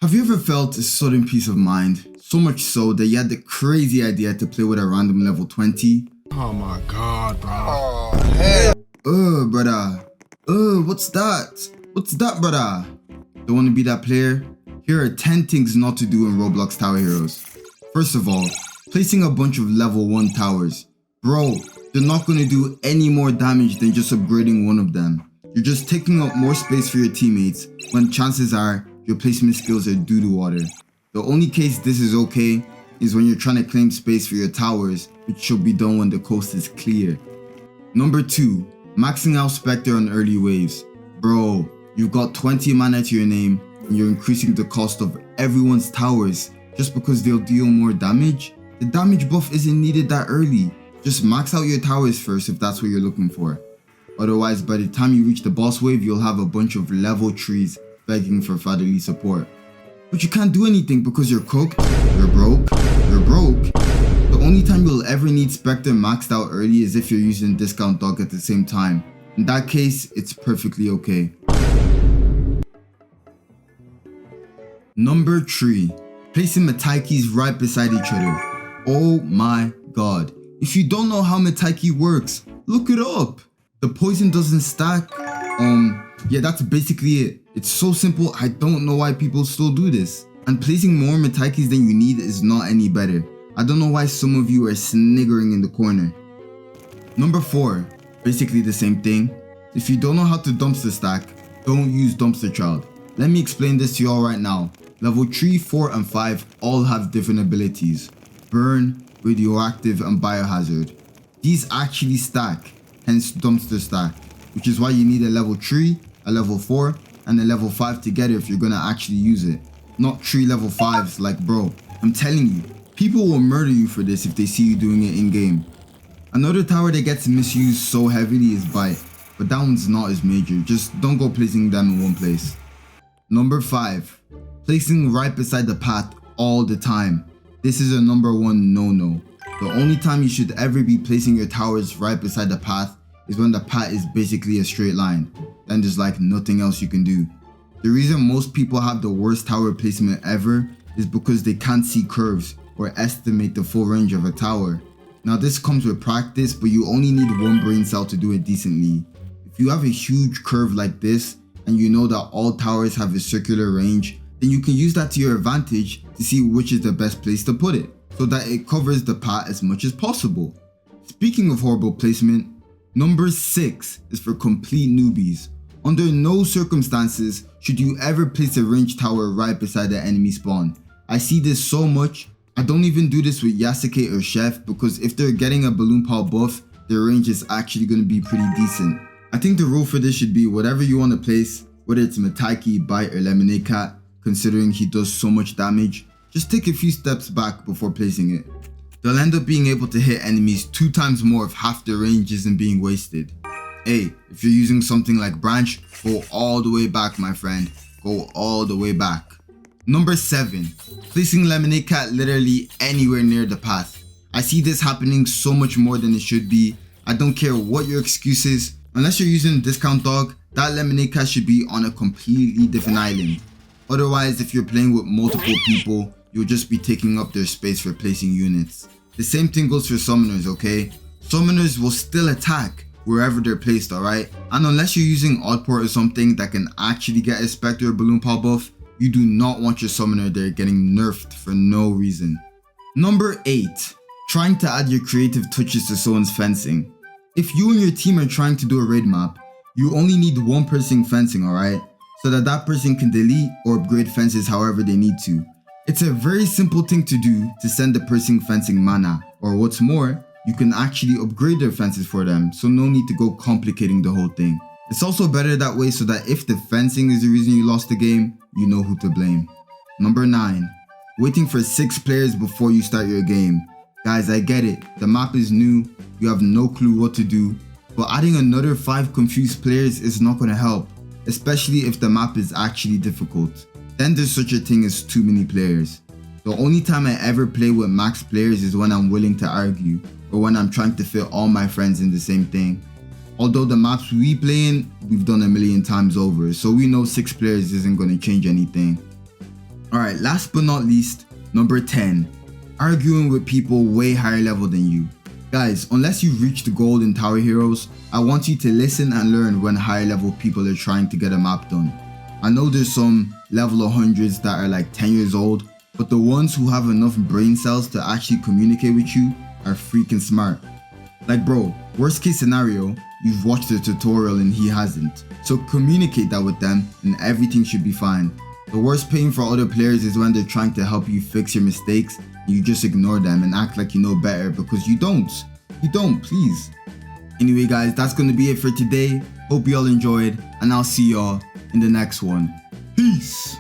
Have you ever felt a sudden peace of mind? So much so that you had the crazy idea to play with a random level 20? Oh my god, bro. Oh, hell. Brother. What's that? What's that, brother? Don't want to be that player? Here are 10 things not to do in Roblox Tower Heroes. First of all, placing a bunch of level 1 towers. Bro, they're not going to do any more damage than just upgrading one of them. You're just taking up more space for your teammates when chances are your placement skills are doo doo water. The only case this is okay is when you're trying to claim space for your towers, which should be done when the coast is clear. Number 2, maxing out Spectre on early waves. Bro, you've got 20 mana to your name and you're increasing the cost of everyone's towers just because they'll deal more damage? The damage buff isn't needed that early. Just max out your towers first if that's what you're looking for. Otherwise, by the time you reach the boss wave, you'll have a bunch of level trees begging for fatherly support. But you can't do anything because you're cooked, you're broke. The only time you'll ever need Spectre maxed out early is if you're using Discount Dog at the same time. In that case, it's perfectly okay. Number 3, placing maikis right beside each other. Oh my god. If you don't know how maiki works, look it up. The poison doesn't stack. Yeah, that's basically it. It's so simple, I don't know why people still do this. And placing more maikis than you need is not any better. I don't know why some of you are sniggering in the corner. Number 4, basically the same thing. If you don't know how to dumpster stack, don't use Dumpster Child. Let me explain this to y'all right now. Level 3, 4, and 5 all have different abilities. Burn, Radioactive, and Biohazard. These actually stack, hence Dumpster Stack, which is why you need a level 3, a level 4, and a level 5 together if you're gonna actually use it. Not 3 level 5s like bro. I'm telling you, people will murder you for this if they see you doing it in game. Another tower that gets misused so heavily is Bite, but that one's not as major, just don't go placing them in one place. Number 5, placing right beside the path all the time. This is a number 1 no-no. The only time you should ever be placing your towers right beside the path is when the path is basically a straight line. Then there's like nothing else you can do. The reason most people have the worst tower placement ever is because they can't see curves or estimate the full range of a tower. Now this comes with practice, but you only need one brain cell to do it decently. If you have a huge curve like this and you know that all towers have a circular range, then you can use that to your advantage to see which is the best place to put it, so that it covers the path as much as possible. Speaking of horrible placement, number 6 is for complete newbies. Under no circumstances should you ever place a ranged tower right beside the enemy spawn. I see this so much. I don't even do this with Yasuke or Chef because if they're getting a balloon pal buff, their range is actually going to be pretty decent. I think the rule for this should be whatever you want to place, whether it's Maiki, Bite, or Lemonade Cat, considering he does so much damage, just take a few steps back before placing it. They'll end up being able to hit enemies 2 times more if half their range isn't being wasted. Hey, if you're using something like Branch, go all the way back, my friend. Go all the way back. Number 7, placing Lemonade Cat literally anywhere near the path. I see this happening so much more than it should be. I don't care what your excuse is. Unless you're using Discount Dog, that Lemonade Cat should be on a completely different island. Otherwise, if you're playing with multiple people, you'll just be taking up their space for placing units. The same thing goes for summoners, okay? Summoners will still attack wherever they're placed, alright? And unless you're using Oddport or something that can actually get a Spectre or Balloon Pal buff, you do not want your summoner there getting nerfed for no reason. Number 8, trying to add your creative touches to someone's fencing. If you and your team are trying to do a raid map, you only need one person fencing, alright? So that person can delete or upgrade fences however they need to. It's a very simple thing to do to send the person fencing mana, or what's more, you can actually upgrade their fences for them, so no need to go complicating the whole thing. It's also better that way so that if the fencing is the reason you lost the game, you know who to blame. Number 9, waiting for 6 players before you start your game. Guys, I get it, the map is new, you have no clue what to do, but adding another 5 confused players is not going to help, especially if the map is actually difficult. Then there's such a thing as too many players. The only time I ever play with max players is when I'm willing to argue, or when I'm trying to fit all my friends in the same thing. Although the maps we play in, we've done a million times over, so we know 6 players isn't going to change anything. Alright, last but not least, number 10. Arguing with people way higher level than you. Guys, unless you reach the gold in Tower Heroes, I want you to listen and learn when higher level people are trying to get a map done. I know there's some level 100s that are like 10 years old, but the ones who have enough brain cells to actually communicate with you are freaking smart. Like bro, worst case scenario, you've watched the tutorial and he hasn't. So communicate that with them and everything should be fine. The worst pain for other players is when they're trying to help you fix your mistakes and you just ignore them and act like you know better because you don't. You don't, please. Anyway guys, that's gonna be it for today. Hope y'all enjoyed and I'll see y'all in the next one. Peace!